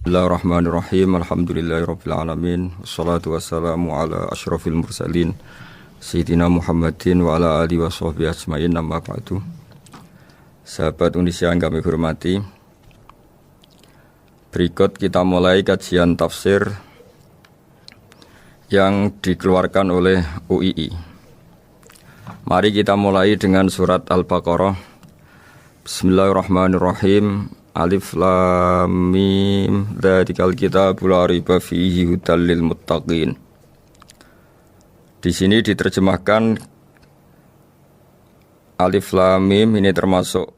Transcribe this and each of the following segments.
Bismillahirrahmanirrahim. Alhamdulillahirabbil alamin. Wassalatu wassalamu ala asyrafil mursalin Sayyidina Muhammadin wa ala alihi washabbihi ajmain. Amma ba'du. Sahabat Indonesia yang kami hormati, berikut kita mulai kajian tafsir yang dikeluarkan oleh UII. Mari kita mulai dengan surat Al-Baqarah. Bismillahirrahmanirrahim. Alif lam mim dzalikal kitabul la raiba fihi hudal lil muttaqin. Di sini diterjemahkan Alif lam mim ini termasuk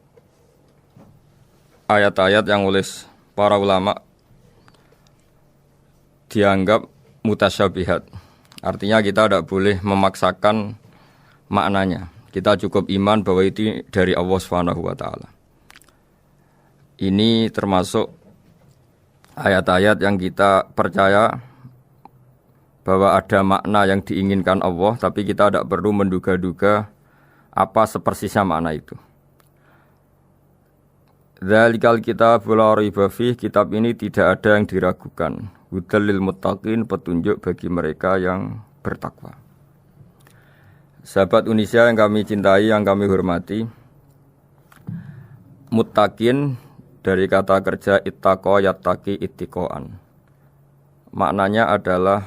ayat-ayat yang oleh para ulama dianggap mutasyabihat. Artinya kita tidak boleh memaksakan maknanya. Kita cukup iman bahwa itu dari Allah Subhanahu wa taala. Ini termasuk ayat-ayat yang kita percaya bahwa ada makna yang diinginkan Allah, tapi kita tidak perlu menduga-duga apa sepersisnya makna itu. Dzalikal kitabul la raiba fihi, kitab ini tidak ada yang diragukan. Hudal lil muttaqin, petunjuk bagi mereka yang bertakwa. Sahabat Indonesia yang kami cintai, yang kami hormati, muttaqin dari kata kerja ittaqa yattaqi ittiqaan. Maknanya adalah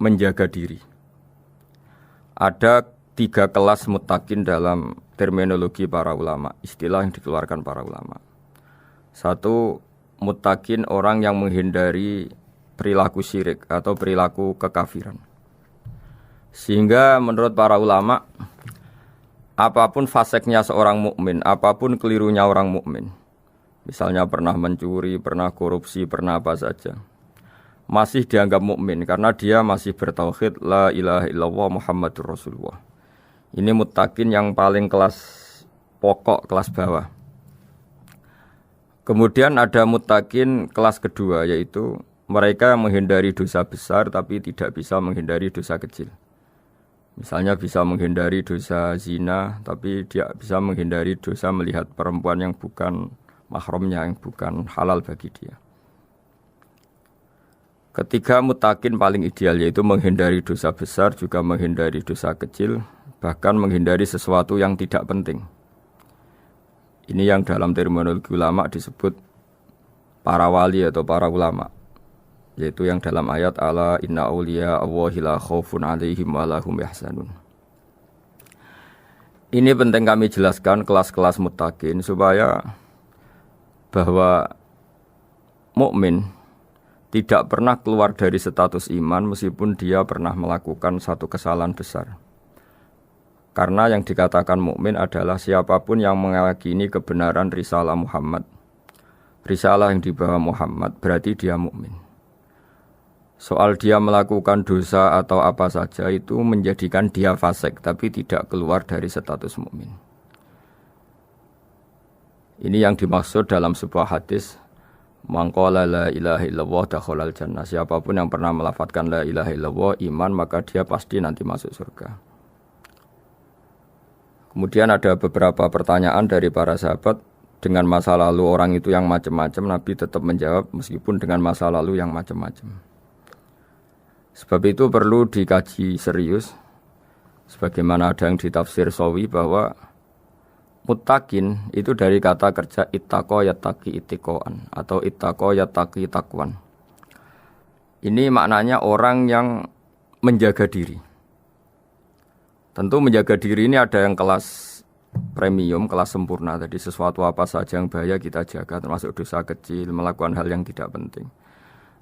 menjaga diri. Ada 3 kelas muttaqin dalam terminologi para ulama, istilah yang dikeluarkan para ulama. 1, muttaqin orang yang menghindari perilaku syirik atau perilaku kekafiran. Sehingga menurut para ulama, apapun faseknya seorang mukmin, apapun kelirunya orang mukmin, misalnya pernah mencuri, pernah korupsi, pernah apa saja, masih dianggap mukmin karena dia masih bertauhid la ilaha illallah Muhammadur Rasulullah. Ini muttaqin yang paling kelas pokok, kelas bawah. Kemudian ada muttaqin kelas kedua, yaitu mereka yang menghindari dosa besar tapi tidak bisa menghindari dosa kecil. Misalnya bisa menghindari dosa zina, tapi dia bisa menghindari dosa melihat perempuan yang bukan mahramnya, yang bukan halal bagi dia. Ketiga muttaqin paling ideal, yaitu menghindari dosa besar, juga menghindari dosa kecil, bahkan menghindari sesuatu yang tidak penting. Ini yang dalam terminologi ulama disebut para wali atau para ulama, yaitu yang dalam ayat ala inna awliya Allahi la khaufun alaihim wa lahum yahzanun. Ini penting kami jelaskan kelas-kelas muttaqin supaya bahwa mukmin tidak pernah keluar dari status iman meskipun dia pernah melakukan satu kesalahan besar. Karena yang dikatakan mukmin adalah siapapun yang meyakini kebenaran risalah Muhammad, risalah yang dibawa Muhammad, berarti dia mukmin. Soal dia melakukan dosa atau apa saja itu menjadikan dia fasik, tapi tidak keluar dari status mukmin. Ini yang dimaksud dalam sebuah hadis, man qala la ilaha illallah dakhalal jannah. Siapapun yang pernah melafadzkan la ilaha illallah iman, maka dia pasti nanti masuk surga. Kemudian ada beberapa pertanyaan dari para sahabat dengan masa lalu orang itu yang macam-macam, Nabi tetap menjawab meskipun dengan masa lalu yang macam-macam. Sebab itu perlu dikaji serius, sebagaimana ada yang ditafsir Sawi bahwa muttaqin itu dari kata kerja ittaqa yattaqi ittiqaan atau ittaqa yattaqi taqwan. Ini maknanya orang yang menjaga diri. Tentu menjaga diri ini ada yang kelas premium, kelas sempurna. Jadi sesuatu apa saja yang bahaya kita jaga, termasuk dosa kecil, melakukan hal yang tidak penting.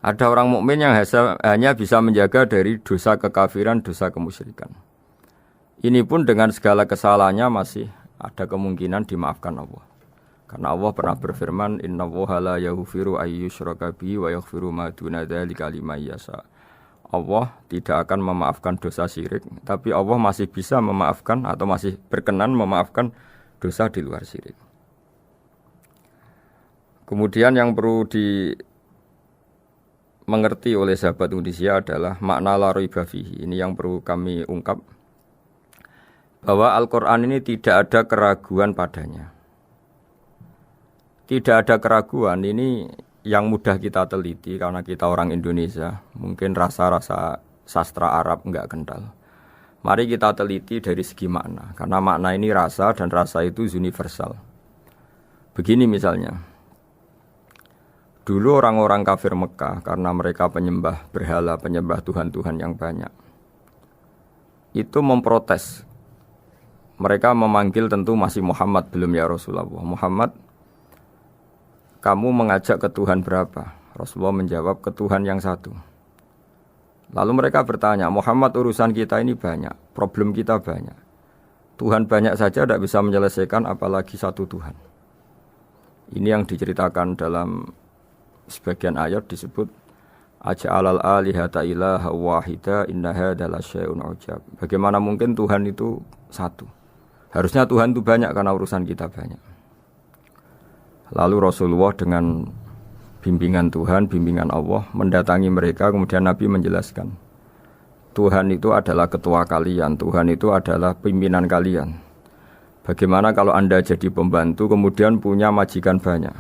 Ada orang mukmin yang hanya bisa menjaga dari dosa kekafiran, dosa kemusyrikan. Ini pun dengan segala kesalahannya masih ada kemungkinan dimaafkan Allah. Karena Allah pernah berfirman, innallaha la yaghfiru ayyushraka bihi wa yaghfiru ma duna dzalika liman yasha. Allah tidak akan memaafkan dosa syirik, tapi Allah masih bisa memaafkan atau masih berkenan memaafkan dosa di luar syirik. Kemudian yang perlu dimengerti oleh sahabat Indonesia adalah makna la raiba fihi. Ini yang perlu kami ungkap, bahwa Al-Quran ini tidak ada keraguan padanya. Tidak ada keraguan ini yang mudah kita teliti karena kita orang Indonesia, mungkin rasa-rasa sastra Arab enggak kental. Mari kita teliti dari segi makna, karena makna ini rasa dan rasa itu universal. Begini misalnya, dulu orang-orang kafir Mekah karena mereka penyembah berhala, penyembah Tuhan-Tuhan yang banyak, itu memprotes. Mereka memanggil tentu masih Muhammad, belum ya Rasulullah. Muhammad, kamu mengajak ke Tuhan berapa? Rasulullah menjawab, ke Tuhan yang satu. Lalu mereka bertanya, Muhammad, urusan kita ini banyak, problem kita banyak. Tuhan banyak saja tidak bisa menyelesaikan, apalagi satu Tuhan. Ini yang diceritakan dalam sebagian ayat disebut Aja'alal alihata ilaha wahida inna hadza lasyai'un ujab. Bagaimana mungkin Tuhan itu satu? Harusnya Tuhan itu banyak karena urusan kita banyak. Lalu Rasulullah dengan bimbingan Tuhan, bimbingan Allah mendatangi mereka, kemudian Nabi menjelaskan, Tuhan itu adalah ketua kalian, Tuhan itu adalah pimpinan kalian. Bagaimana kalau Anda jadi pembantu kemudian punya majikan banyak,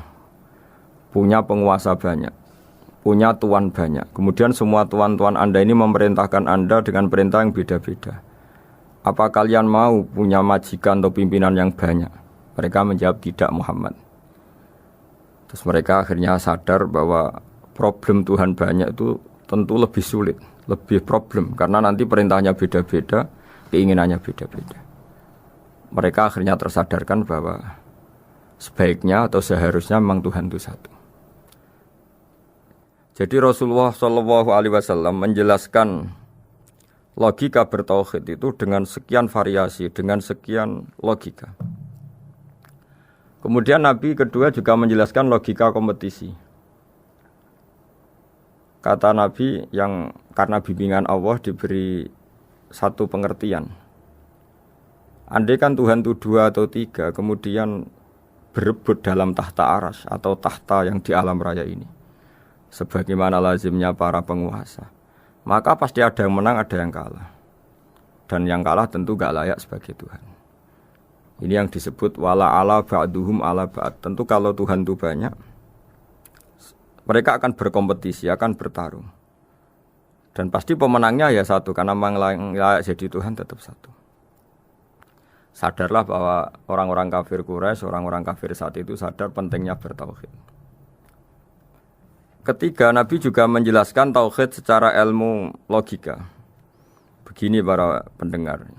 punya penguasa banyak, punya tuan banyak, kemudian semua tuan-tuan Anda ini memerintahkan Anda dengan perintah yang beda-beda. Apa kalian mau punya majikan atau pimpinan yang banyak? Mereka menjawab tidak, Muhammad. Terus mereka akhirnya sadar bahwa problem Tuhan banyak itu tentu lebih sulit, lebih problem, karena nanti perintahnya beda-beda, keinginannya beda-beda. Mereka akhirnya tersadarkan bahwa sebaiknya atau seharusnya memang Tuhan itu satu. Jadi Rasulullah SAW menjelaskan logika bertauhid itu dengan sekian variasi, dengan sekian logika. Kemudian Nabi kedua juga menjelaskan logika kompetisi. Kata Nabi yang karena bimbingan Allah diberi satu pengertian. Andai kan Tuhan itu 2 atau 3, kemudian berebut dalam tahta aras atau tahta yang di alam raya ini, sebagaimana lazimnya para penguasa, maka pasti ada yang menang, ada yang kalah. Dan yang kalah tentu gak layak sebagai Tuhan. Ini yang disebut wala ala ba'duhum ala ba'd. Tentu kalau Tuhan itu banyak, mereka akan berkompetisi, akan bertarung. Dan pasti pemenangnya ya satu, karena memang layak jadi Tuhan tetap satu. Sadarlah bahwa orang-orang kafir Quraisy, orang-orang kafir saat itu sadar pentingnya bertauhid. Ketiga, Nabi juga menjelaskan tauhid secara ilmu logika. Begini para pendengar.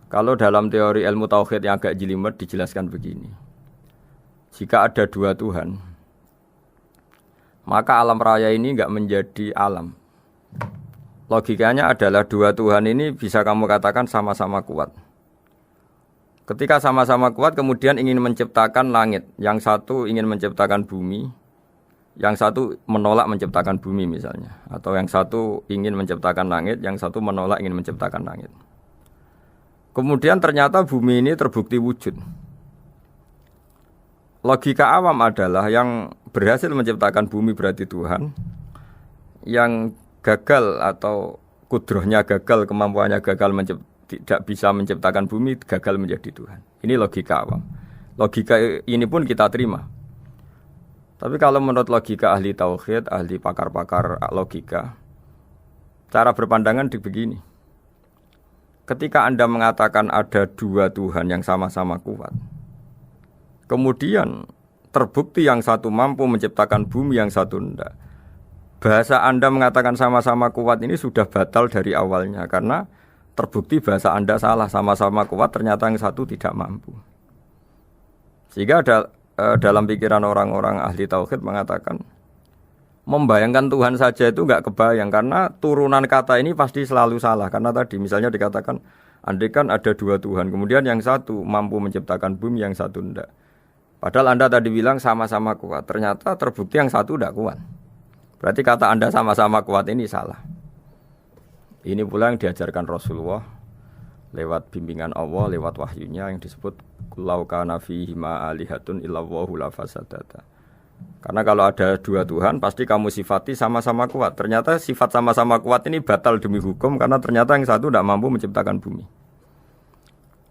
Kalau dalam teori ilmu tauhid yang agak jelimet dijelaskan begini. Jika ada 2 Tuhan, maka alam raya ini enggak menjadi alam. Logikanya adalah 2 Tuhan ini bisa kamu katakan sama-sama kuat. Ketika sama-sama kuat kemudian ingin menciptakan langit, yang satu ingin menciptakan bumi, yang satu menolak menciptakan bumi misalnya, atau yang satu ingin menciptakan langit, yang satu menolak ingin menciptakan langit. Kemudian ternyata bumi ini terbukti wujud. Logika awam adalah yang berhasil menciptakan bumi berarti Tuhan, yang gagal atau kudrohnya gagal, kemampuannya gagal tidak bisa menciptakan bumi, gagal menjadi Tuhan. Ini logika awam. Logika ini pun kita terima. Tapi kalau menurut logika ahli tauhid, ahli pakar-pakar logika, cara berpandangan begini. Ketika Anda mengatakan ada 2 Tuhan yang sama-sama kuat, kemudian terbukti yang satu mampu menciptakan bumi, yang satu tidak. Bahasa Anda mengatakan sama-sama kuat ini sudah batal dari awalnya, karena terbukti bahasa Anda salah, sama-sama kuat ternyata yang satu tidak mampu. Sehingga dalam pikiran orang-orang ahli tauhid mengatakan, membayangkan Tuhan saja itu enggak kebayang, karena turunan kata ini pasti selalu salah. Karena tadi misalnya dikatakan, andai kan ada 2 Tuhan, kemudian yang satu mampu menciptakan bumi, yang satu tidak. Padahal Anda tadi bilang sama-sama kuat, ternyata terbukti yang satu tidak kuat. Berarti kata Anda sama-sama kuat ini salah. Ini pula yang diajarkan Rasulullah lewat bimbingan Allah, lewat wahyunya yang disebut Lau kana fihi ma alihatun illallahu la fasadata. Karena kalau ada 2 Tuhan, pasti kamu sifati sama-sama kuat. Ternyata sifat sama-sama kuat ini batal demi hukum, karena ternyata yang satu tidak mampu menciptakan bumi.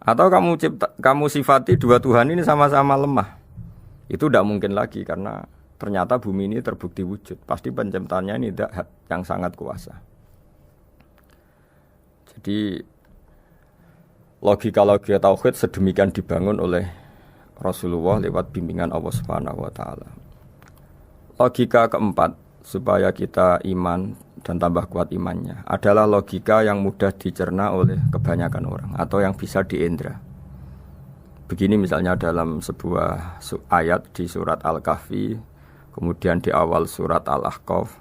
Atau kamu sifati 2 Tuhan ini sama-sama lemah. Itu tidak mungkin lagi karena ternyata bumi ini terbukti wujud. Pasti penciptanya ini tidak yang sangat kuasa. Jadi logika-logika tauhid sedemikian dibangun oleh Rasulullah lewat bimbingan Allah Subhanahu wa taala. Logika keempat supaya kita iman dan tambah kuat imannya adalah logika yang mudah dicerna oleh kebanyakan orang atau yang bisa diindra. Begini misalnya dalam sebuah ayat di surat Al-Kahfi, kemudian di awal surat Al-Ahqaf,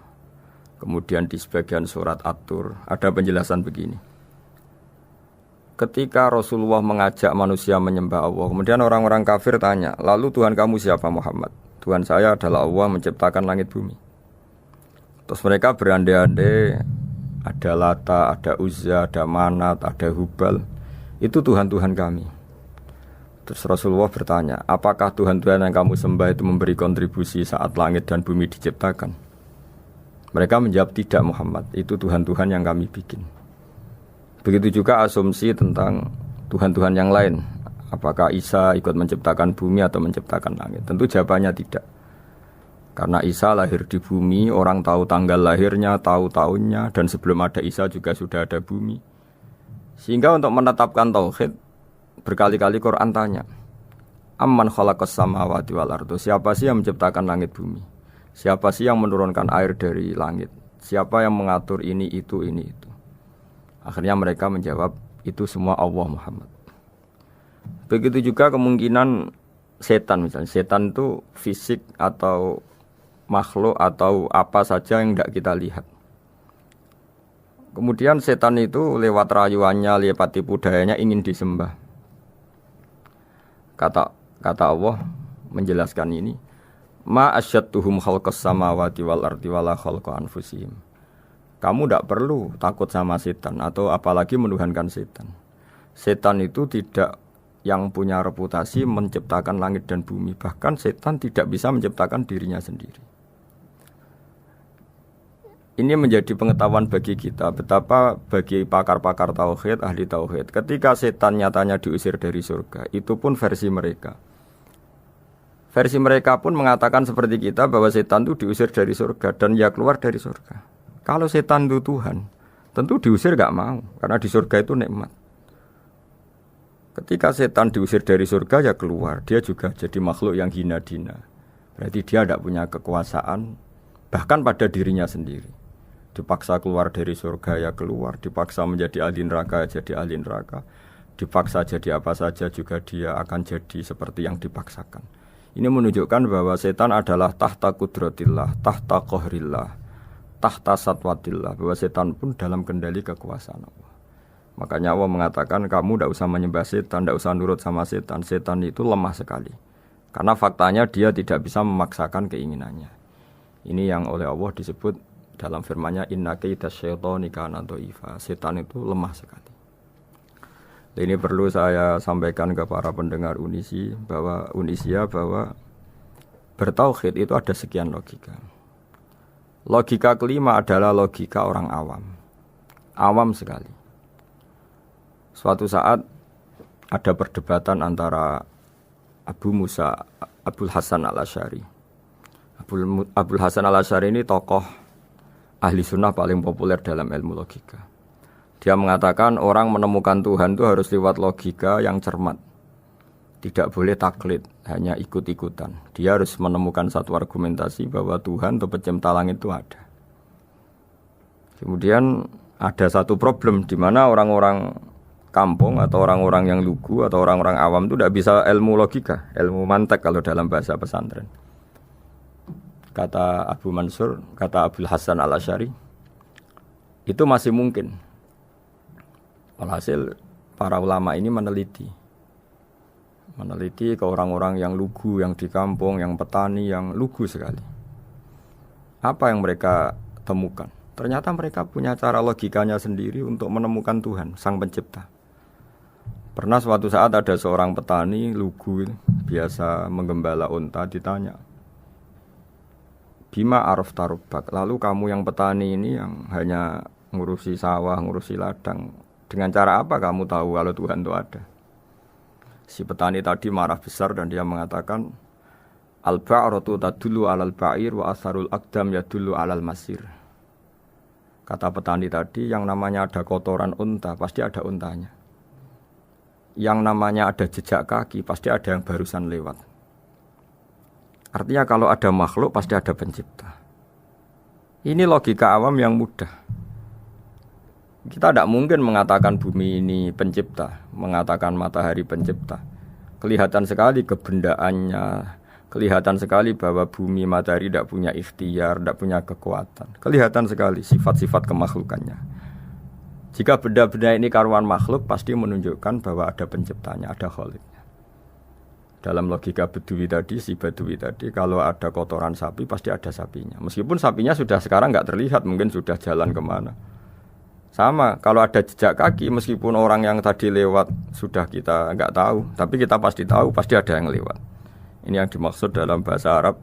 kemudian di sebagian surat At-Tur, ada penjelasan begini. Ketika Rasulullah mengajak manusia menyembah Allah, kemudian orang-orang kafir tanya, lalu Tuhan kamu siapa Muhammad? Tuhan saya adalah Allah menciptakan langit bumi. Terus mereka berandai-andai, ada Lata, ada Uzza, ada Manat, ada Hubal. Itu Tuhan-Tuhan kami. Terus Rasulullah bertanya, apakah Tuhan-Tuhan yang kamu sembah itu memberi kontribusi saat langit dan bumi diciptakan? Mereka menjawab, tidak Muhammad, itu Tuhan-Tuhan yang kami bikin. Begitu juga asumsi tentang Tuhan-Tuhan yang lain. Apakah Isa ikut menciptakan bumi atau menciptakan langit? Tentu jawabannya tidak. Karena Isa lahir di bumi, orang tahu tanggal lahirnya, tahu tahunnya, dan sebelum ada Isa juga sudah ada bumi. Sehingga untuk menetapkan tauhid, berkali-kali Quran tanya, Amman khalaqas samawati wal ardu, siapa sih yang menciptakan langit bumi? Siapa sih yang menurunkan air dari langit? Siapa yang mengatur ini, itu, ini, itu? Akhirnya mereka menjawab, itu semua Allah Muhammad. Begitu juga kemungkinan setan misalnya. Setan itu fisik atau makhluk atau apa saja yang tidak kita lihat. Kemudian setan itu lewat rayuannya, lewat tipu dayanya ingin disembah. Kata Allah menjelaskan ini, ma asyadduhum khalqas samawati wal ardi wala khalqa anfusihim. Kamu tidak perlu takut sama setan atau apalagi menuhankan setan. Setan itu tidak yang punya reputasi menciptakan langit dan bumi. Bahkan setan tidak bisa menciptakan dirinya sendiri. Ini menjadi pengetahuan bagi kita. Betapa bagi pakar-pakar tauhid, ahli tauhid, ketika setan nyatanya diusir dari surga, itu pun versi mereka. Versi mereka pun mengatakan seperti kita bahwa setan itu diusir dari surga dan ya keluar dari surga. Kalau setan itu Tuhan, tentu diusir gak mau, karena di surga itu nikmat. Ketika setan diusir dari surga, ya keluar. Dia juga jadi makhluk yang hina-dina. Berarti dia tidak punya kekuasaan, bahkan pada dirinya sendiri. Dipaksa keluar dari surga, ya keluar. Dipaksa menjadi ahli neraka, jadi ahli neraka. Dipaksa jadi apa saja, juga dia akan jadi seperti yang dipaksakan. Ini menunjukkan bahwa setan adalah tahta kudratillah, tahta qahrillah, tahta satwatillah, bahwa setan pun dalam kendali kekuasaan Allah. Makanya Allah mengatakan kamu tidak usah menyembah setan, tidak usah nurut sama setan. Setan itu lemah sekali. Karena faktanya dia tidak bisa memaksakan keinginannya. Ini yang oleh Allah disebut dalam firman-Nya inna kaidas syaitani kana dhaifa. Setan itu lemah sekali. Ini perlu saya sampaikan ke para pendengar Unisia bahwa bertauhid itu ada sekian logika. Logika kelima adalah logika orang awam. Awam sekali. Suatu saat ada perdebatan antara Abul Hasan al-Asy'ari. Abul Hasan al-Asy'ari ini tokoh ahli sunnah paling populer dalam ilmu logika. Dia mengatakan orang menemukan Tuhan itu harus lewat logika yang cermat. Tidak boleh taklid, hanya ikut-ikutan. Dia harus menemukan satu argumentasi bahwa Tuhan atau pencipta langit itu ada. Kemudian ada satu problem di mana orang-orang kampung atau orang-orang yang lugu atau orang-orang awam itu tidak bisa ilmu logika, ilmu mantek kalau dalam bahasa pesantren. Kata Abu Mansur, kata Abul Hasan al-Asy'ari, itu masih mungkin. Walhasil para ulama ini meneliti ke orang-orang yang lugu, yang di kampung, yang petani, yang lugu sekali. Apa yang mereka temukan? Ternyata mereka punya cara logikanya sendiri untuk menemukan Tuhan, Sang Pencipta. Pernah suatu saat ada seorang petani lugu, biasa menggembala unta, ditanya, Bima araf tarubak, lalu kamu yang petani ini yang hanya ngurusi sawah, ngurusi ladang, dengan cara apa kamu tahu kalau Tuhan itu ada? Si petani tadi marah besar dan dia mengatakan, Al-ba'ratu tadullu 'alal ba'ir wa asharul aqdam yadullu 'alal masir. Kata petani tadi, yang namanya ada kotoran unta pasti ada untanya. Yang namanya ada jejak kaki pasti ada yang barusan lewat. Artinya kalau ada makhluk pasti ada pencipta. Ini logika awam yang mudah. Kita tidak mungkin mengatakan bumi ini pencipta, mengatakan matahari pencipta. Kelihatan sekali kebendaannya, kelihatan sekali bahwa bumi matahari tidak punya ikhtiar, tidak punya kekuatan. Kelihatan sekali sifat-sifat kemakhlukannya. Jika benda-benda ini karuan makhluk, pasti menunjukkan bahwa ada penciptanya, ada khaliknya. Dalam logika Bedui tadi, si Bedui tadi, kalau ada kotoran sapi, pasti ada sapinya. Meskipun sapinya sudah sekarang nggak terlihat, mungkin sudah jalan kemana. Sama, kalau ada jejak kaki, meskipun orang yang tadi lewat sudah kita nggak tahu, tapi kita pasti tahu, pasti ada yang lewat. Ini yang dimaksud dalam bahasa Arab,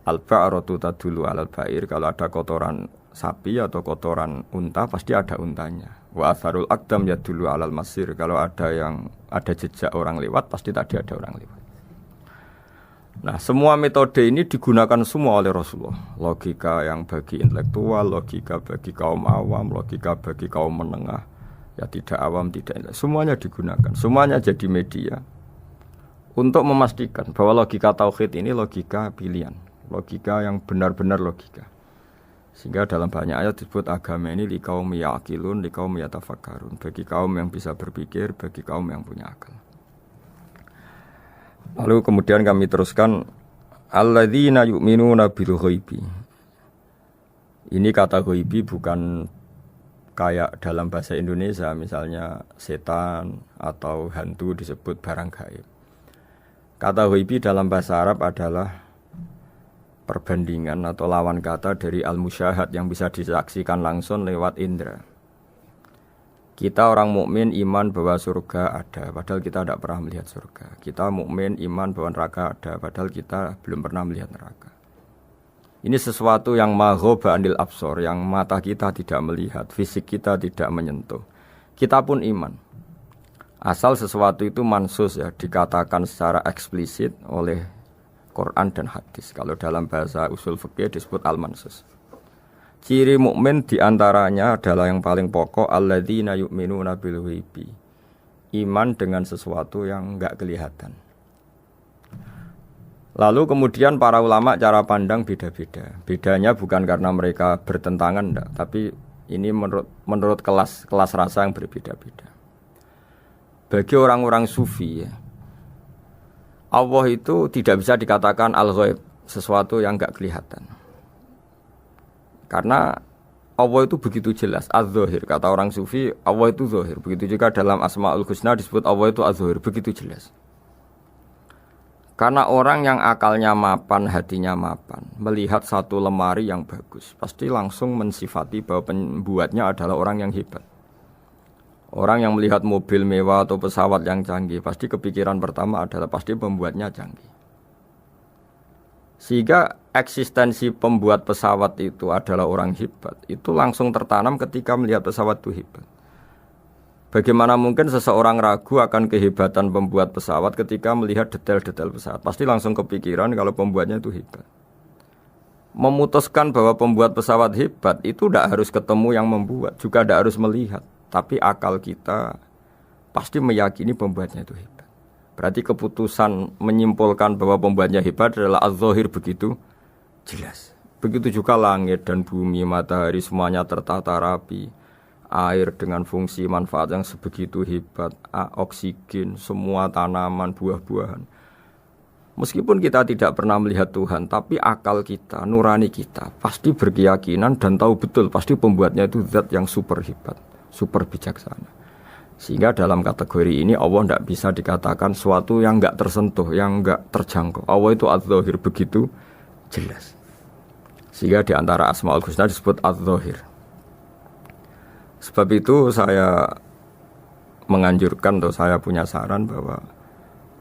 al-ba'ratu tadullu 'alal ba'ir. Kalau ada kotoran sapi atau kotoran unta, pasti ada untanya. Wa atharul aqdam yadullu 'alal masir. Kalau ada jejak orang lewat, pasti tadi ada orang lewat. Nah, semua metode ini digunakan semua oleh Rasulullah. Logika yang bagi intelektual, logika bagi kaum awam, logika bagi kaum menengah, ya tidak awam, tidak intelektual. Semuanya digunakan, semuanya jadi media untuk memastikan bahwa logika tauhid ini logika pilihan, logika yang benar-benar logika. Sehingga dalam banyak ayat disebut agama ini liqaum yaqilun, liqaum yatafakkarun, bagi kaum yang bisa berpikir, bagi kaum yang punya akal. Lalu kemudian kami teruskan alladzina yu'minuna bil ghaibi. Ini kata ghaibi bukan kayak dalam bahasa Indonesia misalnya setan atau hantu disebut barang gaib. Kata ghaibi dalam bahasa Arab adalah perbandingan atau lawan kata dari al-musyahad yang bisa disaksikan langsung lewat indera. Kita orang mukmin iman bahwa surga ada, padahal kita tidak pernah melihat surga. Kita mukmin iman bahwa neraka ada, padahal kita belum pernah melihat neraka. Ini sesuatu yang maghoba anil absor, yang mata kita tidak melihat, fisik kita tidak menyentuh. Kita pun iman. Asal sesuatu itu mansus ya, dikatakan secara eksplisit oleh Quran dan hadis. Kalau dalam bahasa usul fikih disebut al-mansus. Ciri mukmin diantaranya adalah yang paling pokok alladzina yu'minuna bil ghaibi. Iman dengan sesuatu yang enggak kelihatan. Lalu kemudian para ulama cara pandang beda-beda. Bedanya bukan karena mereka bertentangan enggak, tapi ini menurut kelas rasa yang berbeda-beda. Bagi orang-orang sufi ya, Allah itu tidak bisa dikatakan al-ghaib, sesuatu yang enggak kelihatan. Karena Allah itu begitu jelas, az-zahir. Kata orang sufi, Allah itu zahir. Begitu juga dalam Asmaul Husna disebut Allah itu az-zahir, begitu jelas. Karena orang yang akalnya mapan, hatinya mapan, melihat satu lemari yang bagus, pasti langsung mensifati bahwa pembuatnya adalah orang yang hebat. Orang yang melihat mobil mewah atau pesawat yang canggih, pasti kepikiran pertama adalah pasti pembuatnya canggih. Sehingga eksistensi pembuat pesawat itu adalah orang hebat, itu langsung tertanam ketika melihat pesawat itu hebat. Bagaimana mungkin seseorang ragu akan kehebatan pembuat pesawat ketika melihat detail-detail pesawat? Pasti langsung kepikiran kalau pembuatnya itu hebat. Memutuskan bahwa pembuat pesawat hebat itu tidak harus ketemu yang membuat, juga tidak harus melihat. Tapi akal kita pasti meyakini pembuatnya itu hebat. Berarti keputusan menyimpulkan bahwa pembuatnya hebat adalah az-zahir begitu jelas. Begitu juga langit dan bumi, matahari semuanya tertata rapi. Air dengan fungsi manfaat yang sebegitu hebat, oksigen, semua tanaman, buah-buahan. Meskipun kita tidak pernah melihat Tuhan, tapi akal kita, nurani kita pasti berkeyakinan dan tahu betul pasti pembuatnya itu zat yang super hebat, super bijaksana. Sehingga dalam kategori ini Allah tidak bisa dikatakan suatu yang enggak tersentuh, yang enggak terjangkau. Allah itu az-zahir begitu jelas. Sehingga di antara Asmaul Husna disebut az-zahir. Sebab itu saya menganjurkan atau saya punya saran bahwa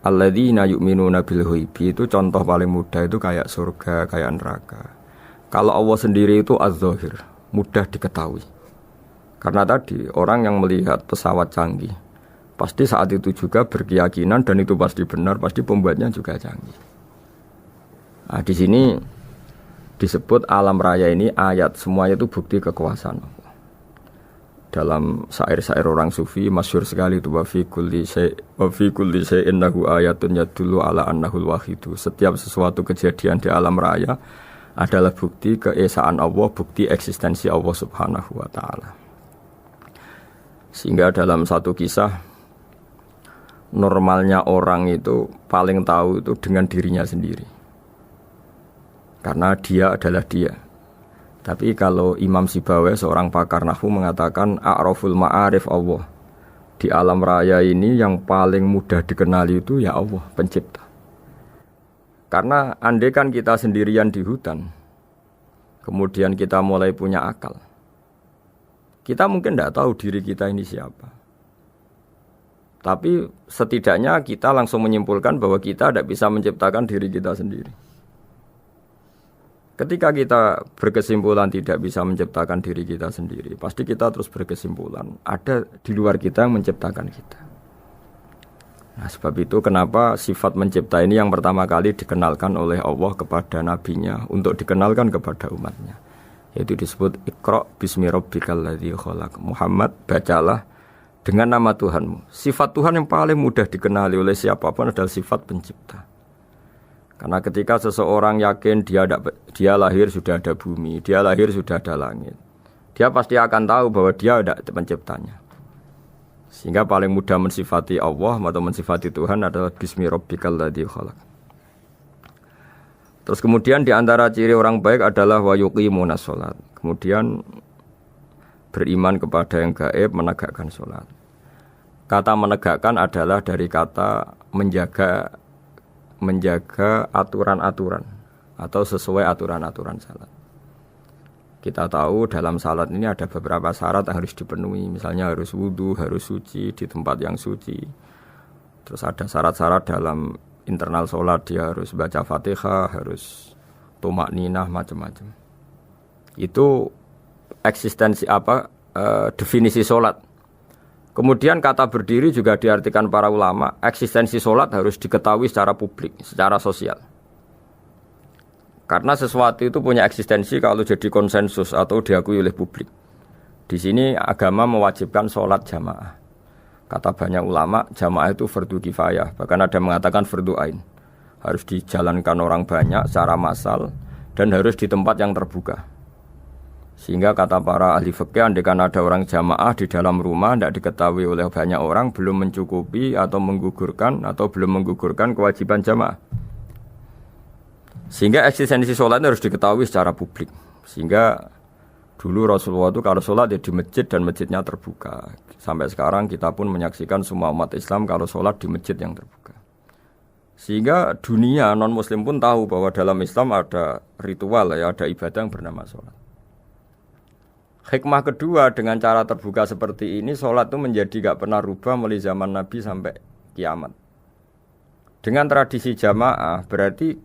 alladzina yu'minuna bil ghaibi itu contoh paling mudah itu kayak surga, kayak neraka. Kalau Allah sendiri itu az-zahir, mudah diketahui. Karena tadi orang yang melihat pesawat canggih pasti saat itu juga berkeyakinan dan itu pasti benar, pasti pembuatnya juga canggih. Nah, di sini disebut alam raya ini ayat, semuanya itu bukti kekuasaan Allah. Dalam syair-syair orang sufi masyhur sekali itu wa fi kulli syai'in lahu ayatun yadullu ala annahul wahidu. Setiap sesuatu kejadian di alam raya adalah bukti keesaan Allah, bukti eksistensi Allah Subhanahu wa taala. Sehingga dalam satu kisah, normalnya orang itu paling tahu itu dengan dirinya sendiri. Karena dia adalah dia. Tapi kalau Imam Sibawai, seorang pakar nahwu, mengatakan a'raful ma'arif Allah. Di alam raya ini yang paling mudah dikenali itu ya Allah, pencipta. Karena andai kan kita sendirian di hutan, kemudian kita mulai punya akal, kita mungkin tidak tahu diri kita ini siapa. Tapi setidaknya kita langsung menyimpulkan bahwa kita tidak bisa menciptakan diri kita sendiri. Ketika kita berkesimpulan tidak bisa menciptakan diri kita sendiri, pasti kita terus berkesimpulan ada di luar kita yang menciptakan kita. Nah, sebab itu kenapa sifat mencipta ini yang pertama kali dikenalkan oleh Allah kepada nabinya untuk dikenalkan kepada umatnya. Yaitu disebut Iqra bismi rabbikal ladzi khalaq. Muhammad, bacalah dengan nama Tuhanmu. Sifat Tuhan yang paling mudah dikenali oleh siapapun adalah sifat pencipta. Karena ketika seseorang yakin dia lahir sudah ada bumi, dia lahir sudah ada langit, dia pasti akan tahu bahwa dia ada penciptanya. Sehingga paling mudah mensifati Allah atau mensifati Tuhan adalah bismi rabbikal ladzi khalaq. Terus kemudian di antara ciri orang baik adalah wa yuqimunas shalat. Kemudian beriman kepada yang gaib, menegakkan salat. Kata menegakkan adalah dari kata menjaga aturan-aturan atau sesuai aturan-aturan salat. Kita tahu dalam salat ini ada beberapa syarat yang harus dipenuhi. Misalnya harus wudu, harus suci di tempat yang suci. Terus ada syarat-syarat dalam internal salat, dia harus baca Fatihah, harus tumakninah, macam-macam. Itu eksistensi definisi salat. Kemudian kata berdiri juga diartikan para ulama, eksistensi sholat harus diketahui secara publik, secara sosial. Karena sesuatu itu punya eksistensi kalau jadi konsensus atau diakui oleh publik. Di sini agama mewajibkan sholat jamaah. Kata banyak ulama, jamaah itu fardu kifayah, bahkan ada mengatakan fardu ain. Harus dijalankan orang banyak secara massal dan harus di tempat yang terbuka. Sehingga kata para ahli fikih, andaikan ada orang jamaah di dalam rumah tidak diketahui oleh banyak orang, belum mencukupi atau belum menggugurkan kewajiban jamaah. Sehingga eksistensi sholat harus diketahui secara publik. Sehingga dulu Rasulullah itu kalau sholat ya di masjid dan masjidnya terbuka. Sampai sekarang kita pun menyaksikan semua umat Islam kalau sholat di masjid yang terbuka. Sehingga dunia non-muslim pun tahu bahwa dalam Islam ada ritual, ada ibadah yang bernama sholat. Hikmah kedua dengan cara terbuka seperti ini, sholat itu menjadi gak pernah rubah mulai zaman Nabi sampai kiamat. Dengan tradisi jamaah berarti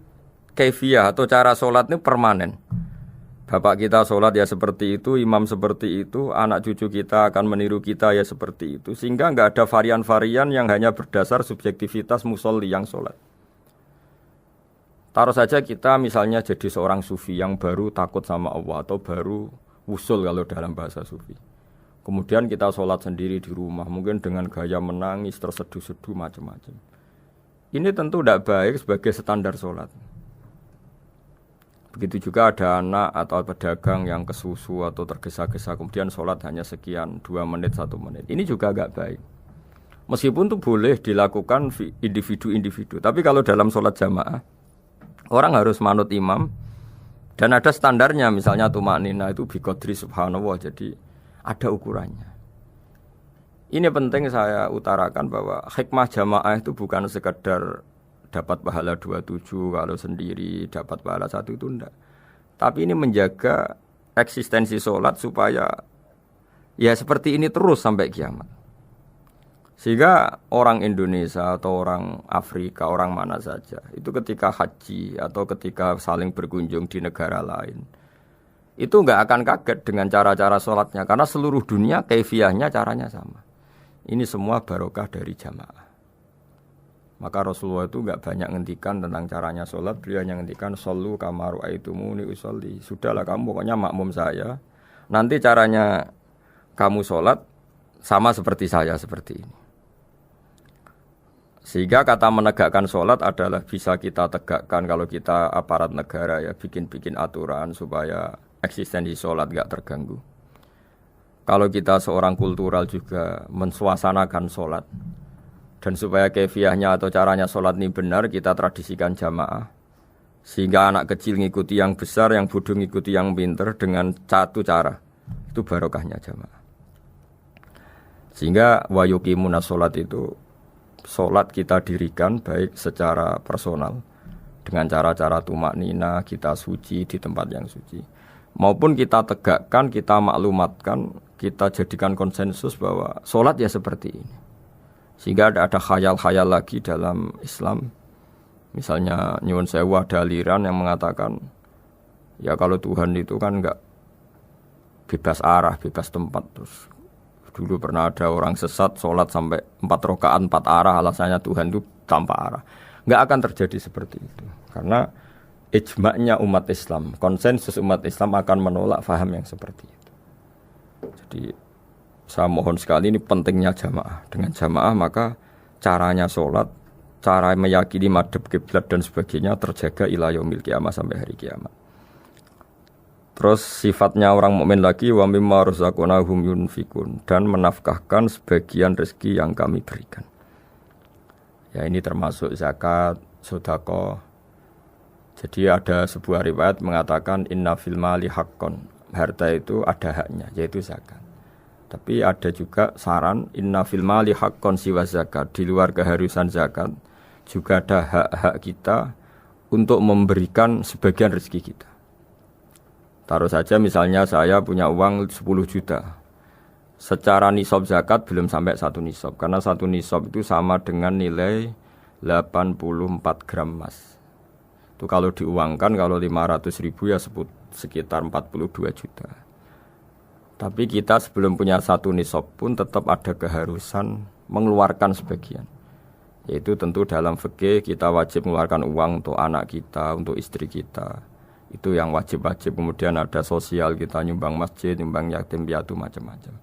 kaifiyah atau cara sholat ini permanen. Bapak kita sholat ya seperti itu, imam seperti itu, anak cucu kita akan meniru kita ya seperti itu. Sehingga gak ada varian-varian yang hanya berdasar subjektivitas musolli yang sholat. Taruh saja kita misalnya jadi seorang sufi yang baru takut sama Allah atau baru usul kalau dalam bahasa sufi. Kemudian kita sholat sendiri di rumah, mungkin dengan gaya menangis, terseduh-seduh, macam-macam. Ini tentu tidak baik sebagai standar sholat. Begitu juga ada anak atau pedagang yang kesusu atau tergesa-gesa, kemudian sholat hanya sekian, 2 menit, 1 menit. Ini juga tidak baik. Meskipun itu boleh dilakukan individu-individu. Tapi kalau dalam sholat jamaah, orang harus manut imam, dan ada standarnya, misalnya tumakninah itu biqadri subhanallah, jadi ada ukurannya. Ini penting saya utarakan bahwa hikmah jamaah itu bukan sekedar dapat pahala 27 kalau sendiri, dapat pahala 1 itu enggak. Tapi ini menjaga eksistensi sholat supaya ya seperti ini terus sampai kiamat. Sehingga orang Indonesia atau orang Afrika, orang mana saja, itu ketika haji atau ketika saling berkunjung di negara lain, itu enggak akan kaget dengan cara-cara sholatnya, karena seluruh dunia kaifiyahnya caranya sama. Ini semua barokah dari jamaah. Maka Rasulullah itu enggak banyak ngendikan tentang caranya sholat, beliau hanya ngendikan shollu kama ra'aitumuni usolli. Sudahlah kamu pokoknya makmum saya. Nanti caranya kamu sholat sama seperti saya seperti ini. Sehingga kata menegakkan sholat adalah bisa kita tegakkan kalau kita aparat negara ya bikin-bikin aturan supaya eksistensi sholat enggak terganggu. Kalau kita seorang kultural juga mensuasanakan sholat dan supaya kefiahnya atau caranya sholat ini benar kita tradisikan jamaah sehingga anak kecil ngikuti yang besar, yang bodoh ngikuti yang pinter dengan satu cara itu barokahnya jamaah. Sehingga wa yuqimuna sholat itu sholat kita dirikan baik secara personal dengan cara-cara tumak nina kita suci di tempat yang suci maupun kita tegakkan, kita maklumatkan, kita jadikan konsensus bahwa sholat ya seperti ini. Sehingga ada khayal-khayal lagi dalam Islam. Misalnya nyuwun sewu ada aliran yang mengatakan ya kalau Tuhan itu kan enggak bebas arah, bebas tempat. Terus dulu pernah ada orang sesat sholat sampai 4 rakaat 4 arah, alasannya Tuhan itu tanpa arah. Enggak akan terjadi seperti itu. Karena ijma'nya umat Islam, konsensus umat Islam akan menolak faham yang seperti itu. Jadi saya mohon sekali ini pentingnya jamaah. Dengan jamaah maka caranya sholat, cara meyakini madhab kiblat dan sebagainya terjaga ila yaumil qiyamah sampai hari kiamat. Terus sifatnya orang mukmin lagi wa mimma razaqnahum yunfikun dan menafkahkan sebagian rezeki yang kami berikan. Ya ini termasuk zakat, sedekah. Jadi ada sebuah riwayat mengatakan inna fil mali haqqon. Harta itu ada haknya yaitu zakat. Tapi ada juga saran inna fil mali haqqon siwa zakat. Di luar keharusan zakat juga ada hak-hak kita untuk memberikan sebagian rezeki kita. Taruh saja misalnya saya punya uang 10 juta. Secara nisab zakat belum sampai 1 nisab. Karena 1 nisab itu sama dengan nilai 84 gram emas. Itu kalau diuangkan kalau 500 ribu ya sekitar 42 juta. Tapi kita sebelum punya 1 nisab pun tetap ada keharusan mengeluarkan sebagian. Yaitu tentu dalam fikih kita wajib mengeluarkan uang untuk anak kita, untuk istri kita. Itu yang wajib-wajib. Kemudian ada sosial, kita nyumbang masjid, nyumbang yatim piatu macam-macam.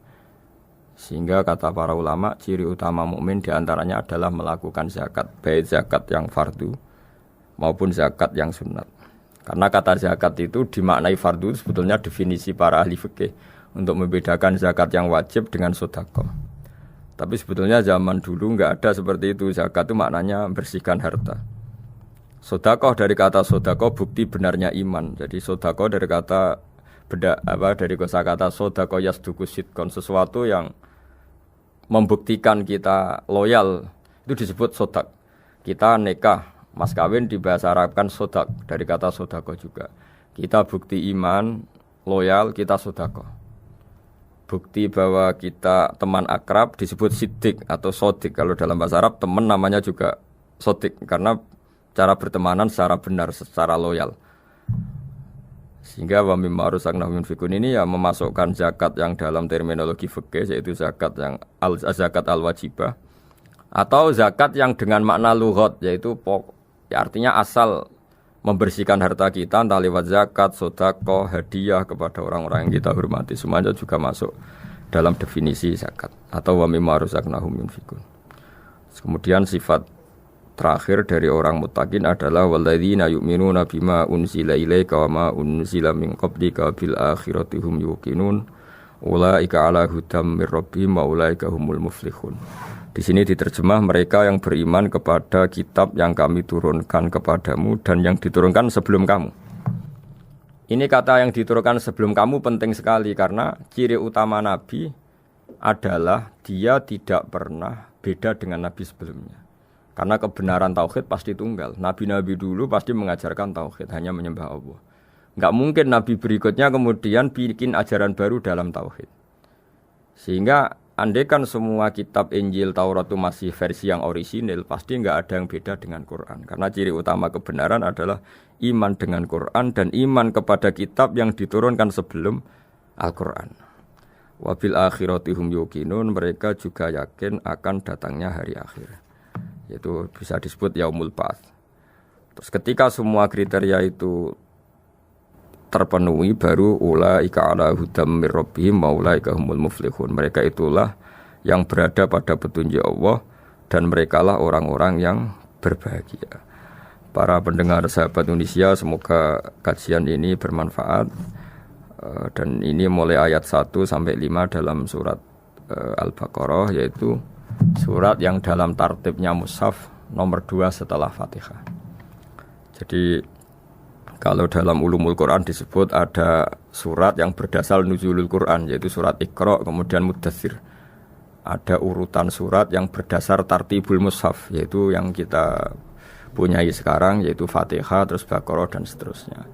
Sehingga kata para ulama, ciri utama mukmin diantaranya adalah melakukan zakat, baik zakat yang fardu maupun zakat yang sunat. Karena kata zakat itu dimaknai fardu sebetulnya definisi para ahli fikih untuk membedakan zakat yang wajib dengan sedekah. Tapi sebetulnya zaman dulu enggak ada seperti itu. Zakat itu maknanya bersihkan harta. Sedekah dari kata sedekah bukti benarnya iman. Jadi sedekah dari kata dari kosakata sedekah yasduqu sidqon, sesuatu yang membuktikan kita loyal itu disebut sodak. Kita nikah, mas kawin di bahasa Arab kan sodak dari kata sedekah juga. Kita bukti iman, loyal, kita sedekah. Bukti bahwa kita teman akrab disebut siddiq atau sodik. Kalau dalam bahasa Arab teman namanya juga sodik karena cara bertemanan secara benar, secara loyal. Sehingga wa mimma razaqnahum yunfikun ini ya memasukkan zakat yang dalam terminologi fikih yaitu zakat yang zakat al-wajibah atau zakat yang dengan makna lughat yaitu ya artinya asal membersihkan harta kita entah lewat zakat, sedekah, hadiah kepada orang-orang yang kita hormati semuanya juga masuk dalam definisi zakat atau wa mimma razaqnahum yunfikun. Kemudian sifat terakhir dari orang muttaqin adalah walladzina yu'minuna bima unzila ilaika wa ma unzila min qablika bil akhirati hum yuqinun ulaika ala hudam mir rabbihim wa ulaika humul muflihun. Di sini diterjemah mereka yang beriman kepada kitab yang kami turunkan kepadamu dan yang diturunkan sebelum kamu. Ini kata yang diturunkan sebelum kamu penting sekali karena ciri utama Nabi adalah dia tidak pernah beda dengan Nabi sebelumnya. Karena kebenaran tauhid pasti tunggal. Nabi-nabi dulu pasti mengajarkan tauhid, hanya menyembah Allah. Enggak mungkin Nabi berikutnya kemudian bikin ajaran baru dalam tauhid. Sehingga andaikan semua kitab Injil Taurat itu masih versi yang orisinil, pasti enggak ada yang beda dengan Quran. Karena ciri utama kebenaran adalah iman dengan Quran dan iman kepada kitab yang diturunkan sebelum Al-Quran. Wabil akhirati hum yuqinun, mereka juga yakin akan datangnya hari akhir. yaitu bisa disebut yaumul ba'ats. Terus ketika semua kriteria itu terpenuhi, baru ulaika ala hudam mir rabbihim wa ulaika humul muflihun. Mereka itulah yang berada pada petunjuk Allah dan merekalah orang-orang yang berbahagia. Para pendengar sahabat Indonesia, semoga kajian ini bermanfaat. Dan ini mulai ayat 1 sampai 5 dalam surat Al-Baqarah, yaitu surat yang dalam tartibnya mushaf nomor 2 setelah Fatihah. Jadi kalau dalam ulumul Quran disebut ada surat yang berdasar nuzulul Quran, yaitu surat Iqra, kemudian Muddatsir. Ada urutan surat yang berdasar tartibul mushaf, yaitu yang kita punyai sekarang, yaitu Fatihah, terus Baqarah dan seterusnya.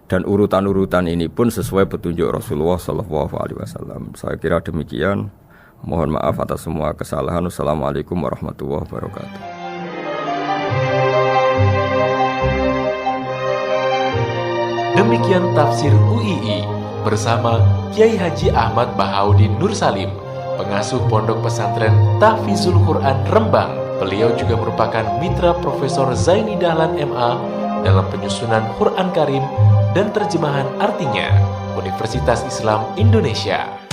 Dan urutan-urutan ini pun sesuai petunjuk Rasulullah SAW. Saya kira demikian. Mohon maaf atas semua kesalahan. Wassalamualaikum warahmatullahi wabarakatuh. Demikian tafsir UII bersama Kiai Haji Ahmad Bahaudin Nur Salim, pengasuh Pondok Pesantren Tahfizul Quran Rembang. Beliau juga merupakan mitra Profesor Zaini Dahlan MA dalam penyusunan Quran Karim dan terjemahan artinya Universitas Islam Indonesia.